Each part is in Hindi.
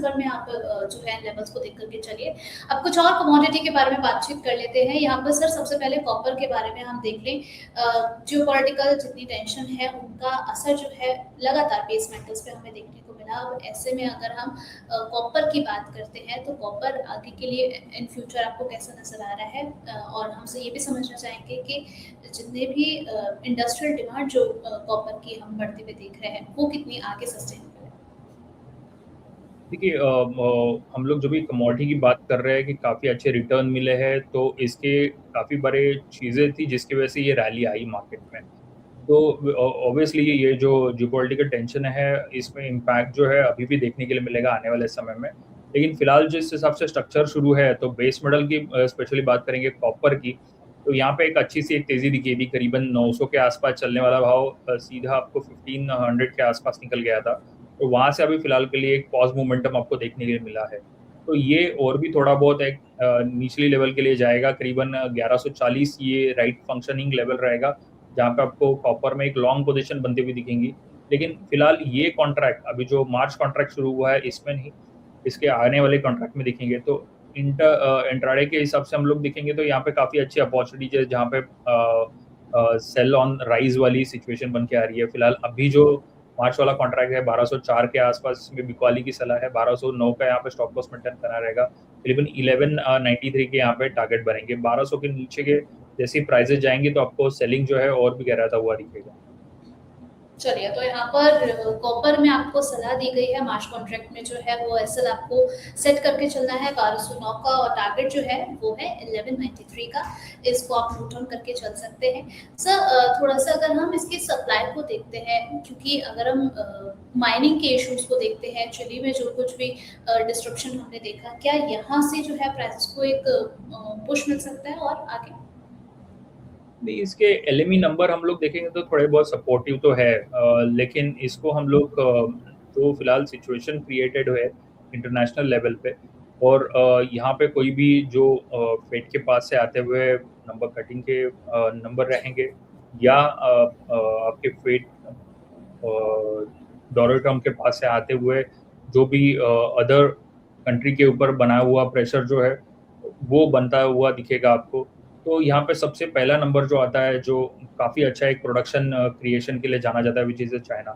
नंबर में आप जो है लेवल्स को देख करके चलिए। अब कुछ और कमोडिटी के बारे में बातचीत कर लेते हैं। यहाँ पर सर सबसे पहले कॉपर के बारे में हम देख लें। जियोपॉलिटिकल जितनी टेंशन है उनका असर जो है लगातार बेस मेटल्स पे हमें देखने को मिला। अब ऐसे में अगर हम कॉपर की बात करते हैं तो कॉपर आगे के लिए इन फ्यूचर आपको कैसा नजर आ रहा है? और हमसे ये भी समझना चाहेंगे कि जितने भी इंडस्ट्रियल डिमांड जो कॉपर की हम बढ़ते हुए देख रहे हैं वो कितनी आगे सस्टेनेबल है? देखिए, हम लोग जो भी कमोडिटी की बात कर रहे हैं कि काफ़ी अच्छे रिटर्न मिले हैं, तो इसके काफ़ी बड़े चीज़ें थी जिसकी वजह से ये रैली आई मार्केट में। तो ऑब्वियसली ये जो जियोपॉलिटिकल टेंशन है, इसमें इम्पैक्ट जो है अभी भी देखने के लिए मिलेगा आने वाले समय में। लेकिन फिलहाल जिस हिसाब से स्ट्रक्चर शुरू है, तो बेस मेटल की स्पेशली बात करेंगे कॉपर की, तो यहाँ पे एक अच्छी सी एक तेज़ी दिखी थी। करीबन 900 के आसपास चलने वाला भाव सीधा आपको 1500 के आसपास निकल गया था। तो वहाँ से अभी फिलहाल के लिए एक पॉज़ मोमेंटम आपको देखने के लिए मिला है। तो ये और भी थोड़ा बहुत एक निचली लेवल के लिए जाएगा, करीबन 1140 ये राइट फंक्शनिंग लेवल रहेगा, जहाँ पे आपको कॉपर में एक लॉन्ग पोजीशन बनती हुई दिखेंगी। लेकिन फिलहाल ये कॉन्ट्रैक्ट अभी जो मार्च कॉन्ट्रैक्ट शुरू हुआ है, इसमें नहीं, इसके आने वाले कॉन्ट्रैक्ट में दिखेंगे। तो इंट्राडे के हिसाब से हम लोग देखेंगे तो यहाँ पे काफ़ी अच्छी अपॉर्चुनिटीज है, जहाँ पे सेल ऑन राइज वाली सिचुएशन बन के आ रही है। फिलहाल अभी जो मार्च वाला कॉन्ट्रैक्ट है 1204 के आसपास में बिकवाली की सलाह है, 1209 का यहाँ पे स्टॉप लॉस मेंटेन करना रहेगा। करीबन 1193 के यहाँ पे टारगेट बनेंगे। 1200 के नीचे के जैसे ही प्राइसेस जाएंगे तो आपको सेलिंग जो है और भी गहराता हुआ दिखेगा। चलिए, तो यहाँ पर कॉपर में आपको सलाह दी गई है मार्च कॉन्ट्रैक्ट में जो है वो एसएल आपको सेट करके चलना है 1209 का, और टारगेट जो है वो है 1193 का। इसको आप नोट डाउन करके चल सकते हैं। सर थोड़ा सा अगर हम इसकी सप्लाई को देखते हैं, क्योंकि अगर हम माइनिंग के इश्यूज को देखते हैं, चिली में जो कुछ भी डिस्ट्रप्शन हमने देखा, क्या यहाँ से जो है प्राइसेस को एक पुश मिल सकता है और आगे? नहीं, इसके एलएमई नंबर हम लोग देखेंगे तो थोड़े बहुत सपोर्टिव तो है, लेकिन इसको हम लोग जो फिलहाल सिचुएशन क्रिएटेड है इंटरनेशनल लेवल पे, और यहाँ पे कोई भी जो फेड के पास से आते हुए नंबर कटिंग के नंबर रहेंगे, या आपके फेड डॉलर टर्म के पास से आते हुए जो भी अदर कंट्री के ऊपर बना हुआ प्रेशर जो है वो बनता हुआ दिखेगा आपको। तो यहाँ पे सबसे पहला नंबर जो आता है, जो काफ़ी अच्छा एक प्रोडक्शन क्रिएशन के लिए जाना जाता है, विच इज़ चाइना।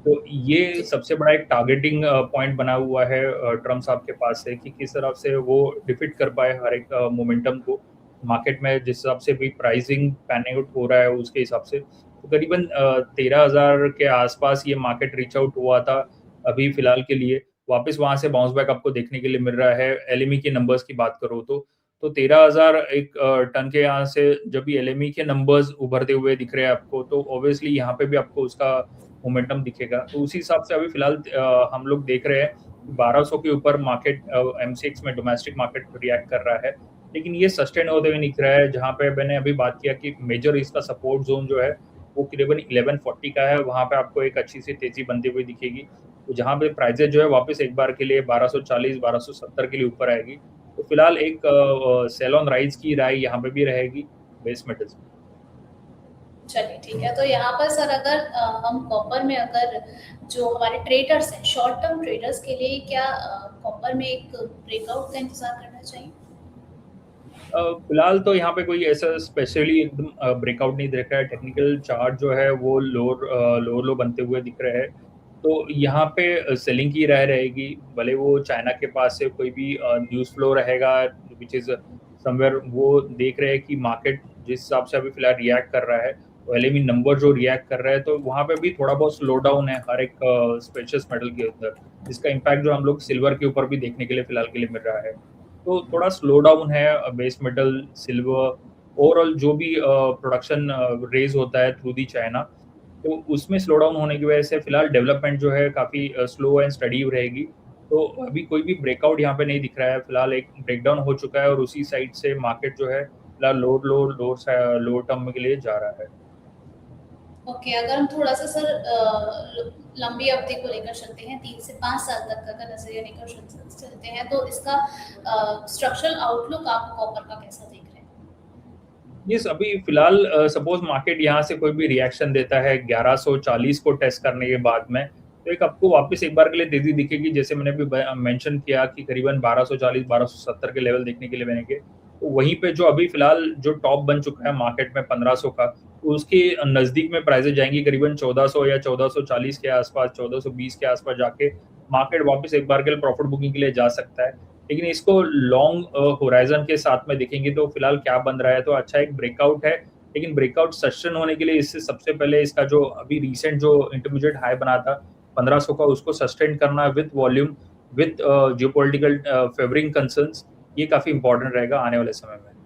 तो ये जी। सबसे बड़ा एक टारगेटिंग पॉइंट बना हुआ है ट्रम्प साहब के पास से, कि किस तरह से वो डिफीट कर पाए हर एक मोमेंटम को मार्केट में, जिस हिसाब से भी प्राइसिंग पैनिंग आउट हो रहा है उसके हिसाब से। तो करीबन 13,000 के आसपास ये मार्केट रीच आउट हुआ था। अभी फिलहाल के लिए वापस वहाँ से बाउंस बैक आपको देखने के लिए मिल रहा है। एलएमई के नंबर्स की बात करूँ तो 13,000 एक टन के यहाँ से जब भी एलएमई के नंबर्स उभरते हुए दिख रहे हैं आपको, तो ऑब्वियसली यहाँ पे भी आपको उसका मोमेंटम दिखेगा। तो उसी हिसाब से अभी फिलहाल हम लोग देख रहे हैं 1200 के ऊपर मार्केट एमसीएक्स में डोमेस्टिक मार्केट रिएक्ट कर रहा है। लेकिन ये सस्टेन होते हुए दिख रहा है, जहाँ पे मैंने अभी बात किया कि मेजर इसका सपोर्ट जोन जो है वो करीबन 1140 का है। वहाँ पे आपको एक अच्छी सी तेजी बनती हुई दिखेगी। तो जहाँ पे प्राइसेज जो है वापस एक बार के लिए 1240 1270 के लिए ऊपर आएगी। तो फिलहाल एक सेल ऑन राइज की राय यहाँ पे भी रहेगी बेस मेटल्स में। चलिए ठीक है। तो यहाँ पर सर अगर हम कॉपर में अगर जो हमारे ट्रेडर्स हैं, शॉर्ट टर्म ट्रेडर्स के लिए क्या कॉपर में एक ब्रेकआउट का इंतजार करना चाहिए? फिलहाल तो यहाँ पे कोई ऐसा स्पेशली एकदम ब्रेकआउट नहीं दिख रहा है। टेक्निकल चार्ट जो है वो लोअर लो बनते हुए दिख रहे हैं। तो यहाँ पे सेलिंग की राय रहेगी, भले वो चाइना के पास से कोई भी न्यूज़ फ्लो रहेगा विच इज़ समवेयर, वो देख रहे हैं कि मार्केट जिस हिसाब से अभी फिलहाल रिएक्ट कर रहा है, तो एलएमई नंबर जो रिएक्ट कर रहा है, तो वहाँ पे भी थोड़ा बहुत स्लो डाउन है हर एक स्पेशस मेटल के अंदर, जिसका इम्पैक्ट जो हम लोग सिल्वर के ऊपर भी देखने के लिए फिलहाल के लिए मिल रहा है। तो थोड़ा स्लो डाउन है बेस मेटल, सिल्वर, ओवरऑल जो भी प्रोडक्शन रेज होता है थ्रू दी चाइना, तो उसमें स्लो डाउन होने की वजह से फिलहाल डेवलपमेंट जो है काफ़ी स्लो एंड स्टडी रहेगी। तो अभी कोई भी ब्रेकआउट यहाँ पे नहीं दिख रहा है। फिलहाल एक ब्रेकडाउन हो चुका है और उसी साइड से मार्केट जो है फिलहाल लोअर टर्म के लिए जा रहा है। ओके, अगर हम थोड़ा सा सर लंबी अवधि को लेकर चलते हैं, 3 से 5 साल तक का अगर नजरिया लेकर चलते हैं, तो इसका स्ट्रक्चरल आउटलुक आप कॉपर का कैसा देख रहे हैं? यस, अभी फिलहाल सपोज मार्केट यहाँ से कोई भी रिएक्शन देता है 1140 को टेस्ट करने के बाद में, तो एक आपको वापस एक बार के लिए तेज़ी दिखेगी, जैसे मैंने अभी मेंशन किया कि करीबन 1240 1270 के लेवल देखने के लिए मिलेंगे। तो वहीं पे जो अभी फ़िलहाल जो टॉप बन चुका है मार्केट में 1500 का, तो उसके नज़दीक में प्राइसेज़ जाएँगी करीबन 1400 या 1440 के आस-पास, 1420 के आस-पास जाके मार्केट वापस एक बार के लिए प्रॉफिट बुकिंग के लिए जा सकता है। लेकिन इसको लॉन्ग होराइज़न के साथ में देखेंगे तो फ़िलहाल क्या बन रहा है, तो अच्छा एक ब्रेकआउट है, लेकिन ब्रेकआउट सस्टेन होने के लिए इससे सबसे पहले इसका जो अभी रिसेंट जो इंटरमीडिएट हाई बना था 1500 का, उसको सस्टेन करना with volume, with geopolitical favouring concerns, ये काफ़ी इम्पोर्टेंट रहेगा आने वाले समय में।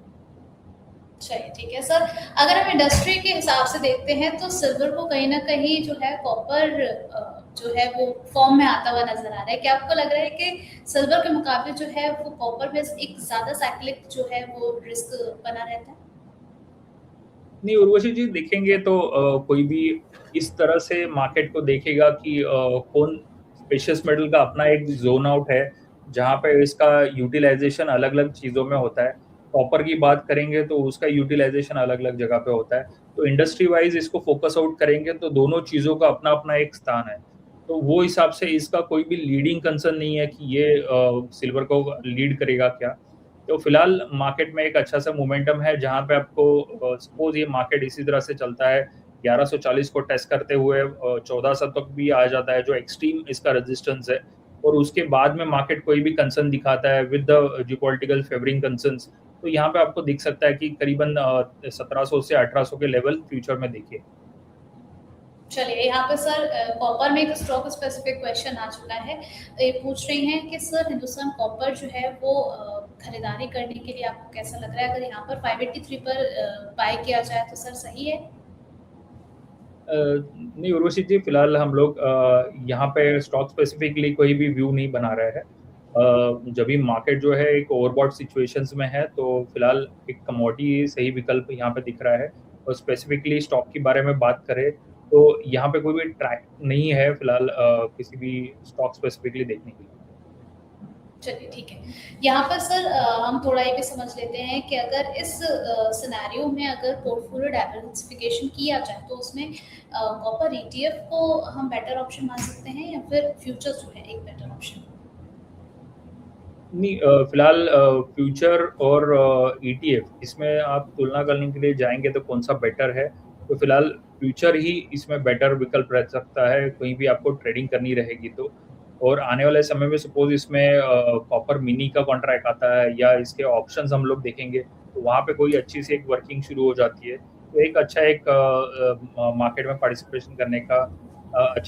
चलिए ठीक है सर। अगर हम इंडस्ट्री के हिसाब से देखते हैं तो सिल्वर को कहीं न कहीं जो है कॉपर जो है वो फॉर्म में आता हुआ नज़र आ रहा है। क्या आपको लग रहा है कि सिल्वर के मुकाबले जो है वो कॉपर में एक ज़्यादा साइक्लिक जो है वो रिस्क बना रहता है? नहीं, उर्वशी जी देखेंगे तो कोई भी इस तरह से मार्केट को देखेगा कि कौन प्रेशियस मेटल का अपना एक ज़ोन आउट है, जहाँ पे इसका यूटिलाइज़ेशन अलग-अलग चीज़ों में होता है। कॉपर की बात करेंगे तो उसका यूटिलाइज़ेशन अलग-अलग जगह पे होता है। तो इंडस्ट्री वाइज़ इसको फ़ोकस आउट करेंगे तो दोनों चीज़ों का अपना-अपना एक स्थान है। तो वो हिसाब से इसका कोई भी लीडिंग कंसर्न नहीं है कि ये सिल्वर को लीड करेगा क्या। तो फिलहाल मार्केट में एक अच्छा-सा मोमेंटम है, जहाँ पे आपको सपोज़ ये मार्केट इसी तरह से चलता है, 1140 को टेस्ट करते हुए 1400 तक भी आ जाता है, जो एक्सट्रीम इसका रेजिस्टेंस है, और उसके बाद में मार्केट कोई भी कंसर्न दिखाता है with the geopolitical favouring concerns, तो यहाँ पे आपको दिख सकता है कि करीबन 1700 से 1800 के लेवल फ्यूचर में देखिए। चलिए यहाँ पे सर कॉपर में एक स्टॉक स्पेसिफिक क्वेश्चन आ चुका है। ये पूछ रही हैं कि सर हिंदुस्तान कॉपर जो है वो खरीदारी करने के लिए आपको कैसा लग रहा है? अगर यहाँ पर 583 पर बाय किया जाए तो सर सही है? नहीं उर्वशी जी, फिलहाल हम लोग यहाँ पे स्टॉक स्पेसिफिकली कोई भी व्यू नहीं बना रहे हैं। जब भी मार्केट जो है एक ओवरबॉट सिचुएशंस में है, तो फिलहाल एक कमोडिटी सही विकल्प यहाँ पे दिख रहा है, और स्पेसिफिकली स्टॉक के बारे में बात करें, तो यहाँ पे कोई भी ट्रैक नहीं है फिलहाल किसी भी स्टॉक स्पेसिफिकली देखने के लिए। चलिए ठीक है। यहाँ पर सर हम थोड़ा ये भी समझ लेते हैं कि अगर इस सिनेरियो में अगर पोर्टफोलियो डाइवर्सिफिकेशन किया जाए तो उसमें कॉपर ईटीएफ को हम बेटर ऑप्शन मान सकते हैं या फिर फ्यूचर्स जो है एक बेटर ऑप्शन? नहीं, फिलहाल फ्यूचर और ईटीएफ इसमें आप तुलना करने के लिए जाएँगे तो कौन-सा बेटर है, तो फिलहाल फ्यूचर ही इसमें बेटर विकल्प रह सकता है, कहीं भी आपको ट्रेडिंग करनी रहेगी तो। और आने वाले समय में सपोज़ इसमें कॉपर मिनी का कॉन्ट्रैक्ट आता है या इसके ऑप्शंस हम लोग देखेंगे, तो वहाँ पे कोई अच्छी-सी एक वर्किंग शुरू हो जाती है। तो एक अच्छा एक मार्केट में पार्टिसिपेशन करने का अच्छा